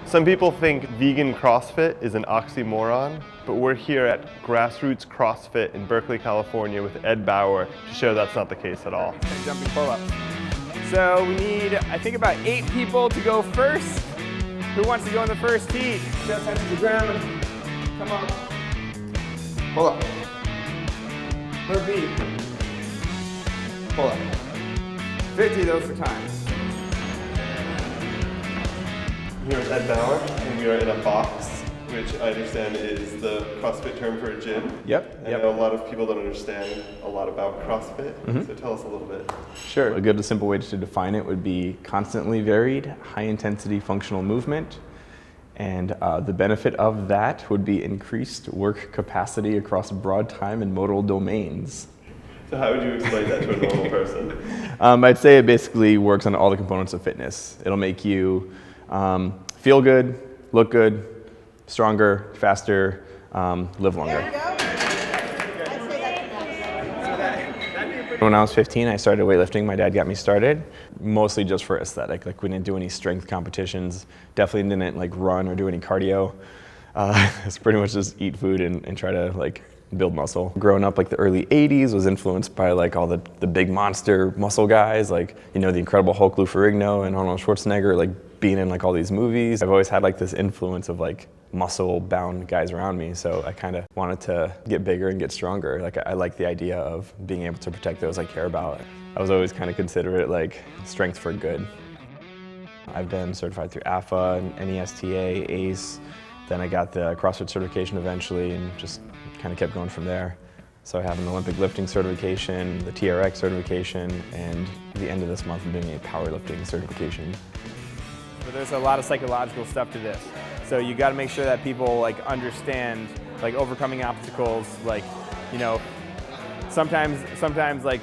Some people think vegan CrossFit is an oxymoron, but we're here at Grassroots CrossFit in Berkeley, California with Ed Bauer to show that's not the case at all. Jumping pull-ups. So we need, I think, about 8 people to go first. Who wants to go in the first heat? Just touch the ground. Come on. Pull up. Per beat. Pull up. 50 of those for time. Here with Ed Bauer, and we are in a box, which I understand is the CrossFit term for a gym. Yep. I know a lot of people don't understand a lot about CrossFit, so tell us a little bit. Sure. A good simple way to define it would be constantly varied, high-intensity functional movement. And the benefit of that would be increased work capacity across broad time and modal domains. So how would you explain that to a normal person? I'd say it basically works on all the components of fitness. It'll make you feel good, look good, stronger, faster, live longer. When I was 15, I started weightlifting. My dad got me started, mostly just for aesthetic. Like, we didn't do any strength competitions, definitely didn't like run or do any cardio. It's pretty much just eat food and try to like build muscle. Growing up, like the early 80s, was influenced by like all the big monster muscle guys, like, you know, the Incredible Hulk, Lou Ferrigno and Arnold Schwarzenegger, like being in like all these movies. I've always had like this influence of like muscle-bound guys around me, so I kind of wanted to get bigger and get stronger. Like, I like the idea of being able to protect those I care about. I was always kind of consider it like strength for good. I've been certified through AFA, NESTA, ACE, then I got the CrossFit certification eventually and just kind of kept going from there. So I have an Olympic lifting certification, the TRX certification, and at the end of this month I'm doing a powerlifting certification. But there's a lot of psychological stuff to this. So you got to make sure that people like understand like overcoming obstacles. Like, you know, sometimes like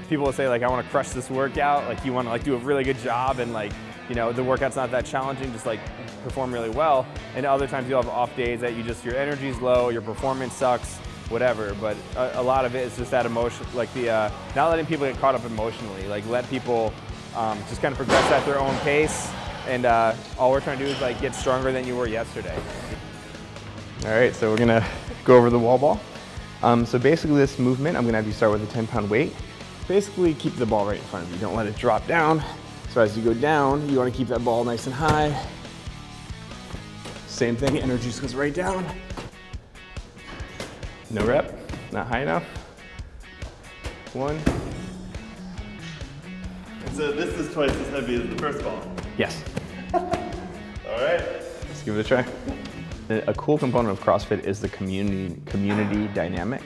people will say like, I want to crush this workout. Like, you want to like do a really good job and like, you know, the workout's not that challenging, just like perform really well. And other times you'll have off days that your energy's low, your performance sucks, whatever. But a lot of it is just that emotion, like not letting people get caught up emotionally. Like, let people just kind of progress at their own pace. And all we're trying to do is like get stronger than you were yesterday. All right, so we're gonna go over the wall ball. So basically this movement, I'm gonna have you start with a 10-pound weight. Basically keep the ball right in front of you. Don't let it drop down. So as you go down, you wanna keep that ball nice and high. Same thing, energy just goes right down. No rep, not high enough. 1. So this is twice as heavy as the first ball. Yes. All right. Let's give it a try. A cool component of CrossFit is the community dynamic.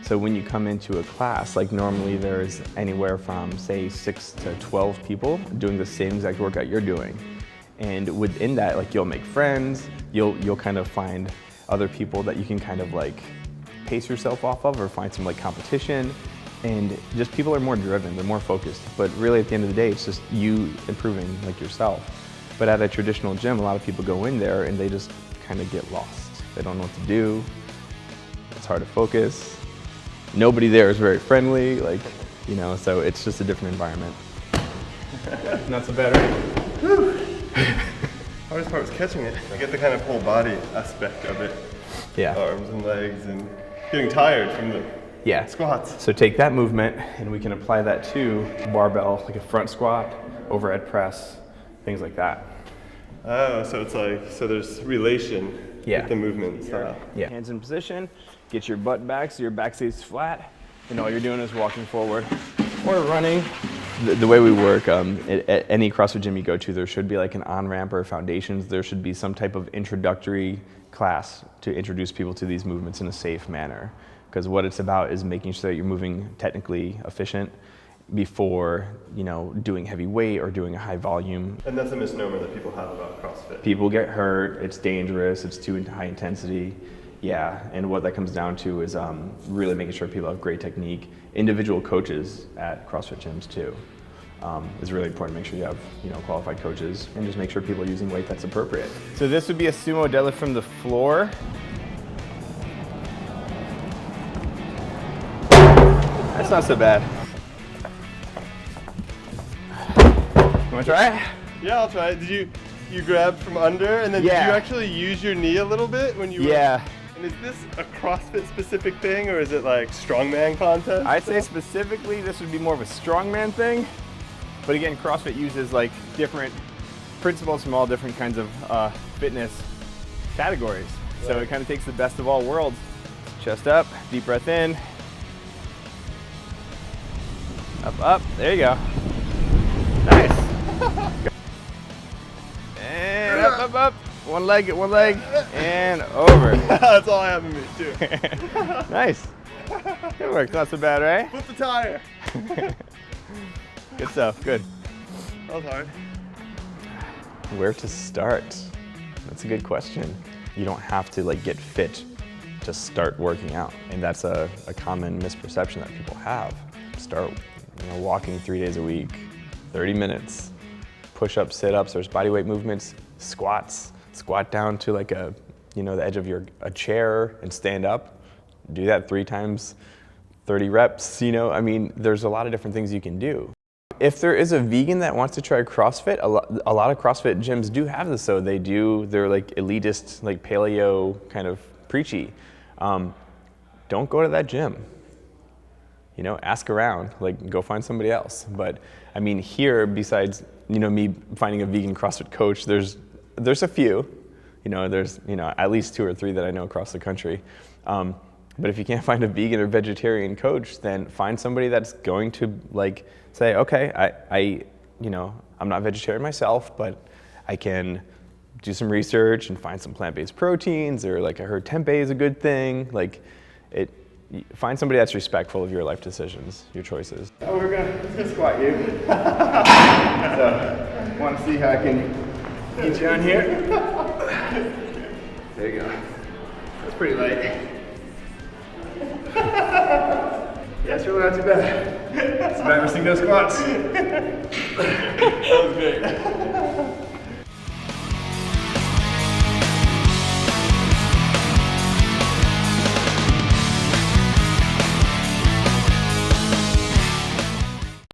So when you come into a class, like normally there's anywhere from say 6 to 12 people doing the same exact workout you're doing. And within that, like, you'll make friends, you'll kind of find other people that you can kind of like pace yourself off of or find some like competition. And just people are more driven, they're more focused. But really at the end of the day, it's just you improving like yourself. But at a traditional gym, a lot of people go in there and they just kind of get lost. They don't know what to do. It's hard to focus. Nobody there is very friendly, like, you know, so it's just a different environment. Not so bad, right? Whew. Hardest part was catching it. I get the kind of whole body aspect of it. Yeah. Arms and legs and getting tired from the squats. So take that movement and we can apply that to barbell, like a front squat, overhead press, things like that. Oh, so it's like, so there's relation with the movement style. Yeah. Hands in position, get your butt back so your back stays flat, and all you're doing is walking forward or running. The way we work, at any CrossFit gym you go to, there should be like an on-ramp or foundations. There should be some type of introductory class to introduce people to these movements in a safe manner. Because what it's about is making sure that you're moving technically efficient before, you know, doing heavy weight or doing a high volume. And that's a misnomer that people have about CrossFit. People get hurt, it's dangerous, it's too high intensity. Yeah, and what that comes down to is really making sure people have great technique. Individual coaches at CrossFit gyms too. It's really important to make sure you have, you know, qualified coaches and just make sure people are using weight that's appropriate. So this would be a sumo deadlift from the floor. That's not so bad. You wanna try it? Yeah, I'll try it. you grabbed from under, and then Yeah. did you actually use your knee a little bit when you were? Yeah. And is this a CrossFit specific thing, or is it like strongman contest? I'd say specifically this would be more of a strongman thing, but again, CrossFit uses like different principles from all different kinds of fitness categories. So it kind of takes the best of all worlds. Chest up, deep breath in. Up, up, there you go. Nice. And up, up. One leg, and over. That's all I have in me too. Nice. Good work, not so bad, right? Flip the tire. Good stuff, good. That was hard. Where to start? That's a good question. You don't have to like get fit to start working out, and that's a common misperception that people have. Start, walking 3 days a week, 30 minutes, push-ups, sit-ups. There's bodyweight movements, squats. Squat down to like the edge of a chair and stand up. Do that 3 times, 30 reps. There's a lot of different things you can do. If there is a vegan that wants to try CrossFit, a lot of CrossFit gyms do have this. So they're like elitist, like paleo kind of preachy. Don't go to that gym. Ask around, like go find somebody else. But here, besides me finding a vegan CrossFit coach, there's a few. There's at least 2 or 3 that I know across the country. But if you can't find a vegan or vegetarian coach, then find somebody that's going to like say, okay, I'm not vegetarian myself, but I can do some research and find some plant-based proteins, or like I heard tempeh is a good thing. Find somebody that's respectful of your life decisions, your choices. Oh, let's go squat you. So, want to see how I can get you on here? There you go. That's pretty light. Yeah, it's really not too bad. It's about missing those squats. That was great.